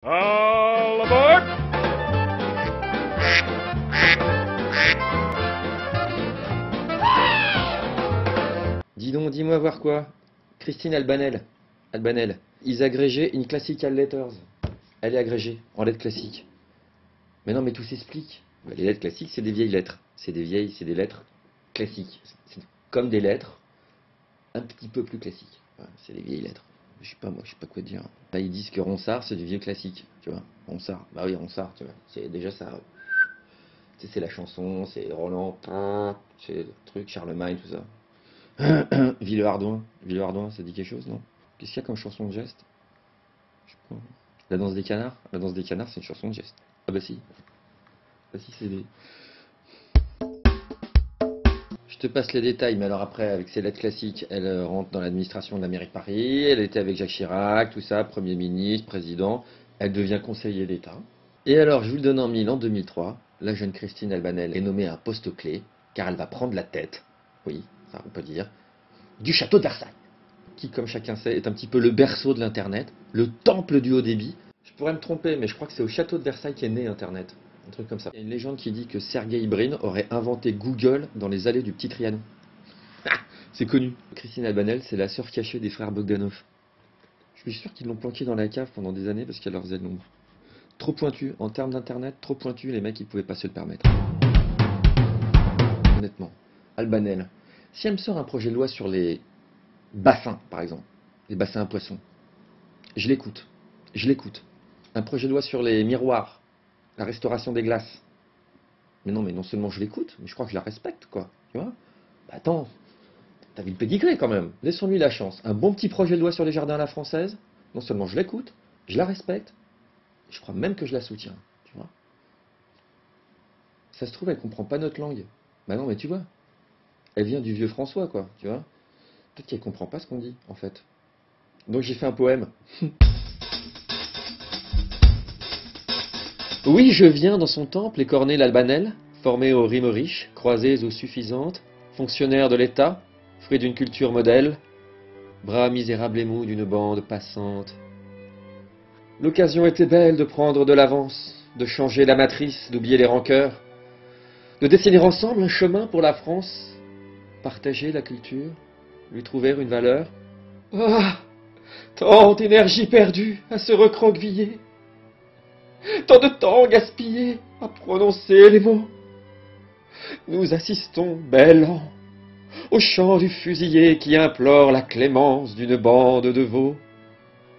All aboard! Dis donc, dis-moi voir quoi? Christine Albanel. Albanel. Is agrégée in classical letters. Elle est agrégée en lettres classiques. Mais non, mais tout s'explique. Bah, les lettres classiques, c'est des vieilles lettres. C'est des lettres classiques. C'est comme des lettres un petit peu plus classiques. Voilà, c'est des vieilles lettres. Je sais pas, moi, je sais pas quoi dire. Là, ils disent que Ronsard, c'est du vieux classique. Tu vois? Ronsard. Bah oui, Ronsard, tu vois. C'est déjà ça. Tu sais, c'est la chanson, c'est Roland, c'est le truc, Charlemagne, tout ça. Villehardouin. Villehardouin, ça dit quelque chose, non? Qu'est-ce qu'il y a comme chanson de geste? Je sais pas. La danse des canards? La danse des canards, c'est une chanson de geste. Ah bah si. Bah si, c'est des... Je te passe les détails, mais alors après, avec ses lettres classiques, elle rentre dans l'administration de la mairie de Paris, elle était avec Jacques Chirac, tout ça, Premier ministre, président, elle devient conseiller d'État. Et alors, je vous le donne en mille, en 2003, la jeune Christine Albanel est nommée à un poste clé, car elle va prendre la tête, oui, ça on peut dire, du château de Versailles, qui, comme chacun sait, est un petit peu le berceau de l'Internet, le temple du haut débit. Je pourrais me tromper, mais je crois que c'est au château de Versailles qu'est né Internet. Un truc comme ça. Il y a une légende qui dit que Sergey Brin aurait inventé Google dans les allées du Petit Trianon. Ah, c'est connu. Christine Albanel, c'est la sœur cachée des frères Bogdanov. Je suis sûr qu'ils l'ont planquée dans la cave pendant des années parce qu'elle leur faisait de l'ombre. Trop pointu, en termes d'internet, trop pointu, les mecs ils pouvaient pas se le permettre. Honnêtement, Albanel, si elle me sort un projet de loi sur les bassins, par exemple, les bassins à poissons, je l'écoute. Je l'écoute. Un projet de loi sur les miroirs, la restauration des glaces. Mais non, mais non seulement je l'écoute, mais je crois que je la respecte, quoi. Tu vois? Bah attends, t'as vu le pédigré quand même. Laissons-lui la chance. Un bon petit projet de loi sur les jardins à la française. Non seulement je l'écoute, je la respecte, je crois même que je la soutiens. Tu vois? Ça se trouve, elle comprend pas notre langue. Bah non, mais tu vois, elle vient du vieux François, quoi. Tu vois? Peut-être qu'elle comprend pas ce qu'on dit, en fait. Donc j'ai fait un poème. Oui, je viens dans son temple écorner l'Albanel, formé aux rimes riches, croisées aux suffisantes, fonctionnaire de l'État, fruit d'une culture modèle, bras misérable et mou d'une bande passante. L'occasion était belle de prendre de l'avance, de changer la matrice, d'oublier les rancœurs, de dessiner ensemble un chemin pour la France, partager la culture, lui trouver une valeur. Ah, tant d'énergie perdue à se recroqueviller, tant de temps gaspillé à prononcer les mots. Nous assistons, bêlants, au chant du fusillé qui implore la clémence d'une bande de veaux.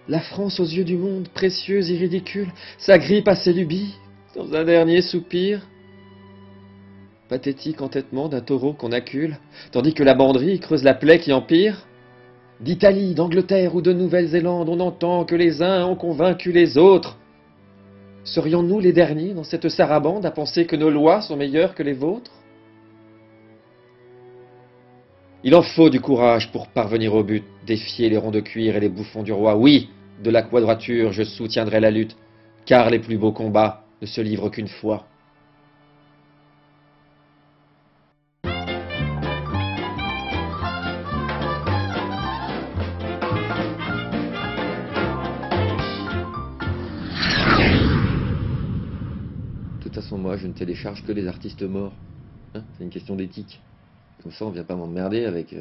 La France aux yeux du monde, précieuse et ridicule, s'agrippe à ses lubies, dans un dernier soupir. Pathétique entêtement d'un taureau qu'on accule, tandis que la banderie creuse la plaie qui empire. D'Italie, d'Angleterre ou de Nouvelle-Zélande, on entend que les uns ont convaincu les autres. Serions-nous les derniers dans cette sarabande à penser que nos lois sont meilleures que les vôtres? Il en faut du courage pour parvenir au but, défier les ronds de cuir et les bouffons du roi. Oui, de la quadrature, je soutiendrai la lutte, car les plus beaux combats ne se livrent qu'une fois. De toute façon, moi, je ne télécharge que les artistes morts. Hein, c'est une question d'éthique. Comme ça, on vient pas m'emmerder avec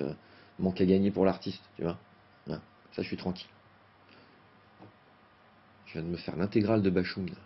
manque à gagner pour l'artiste, tu vois. Hein, ça, je suis tranquille. Je viens de me faire l'intégrale de Bachung, là.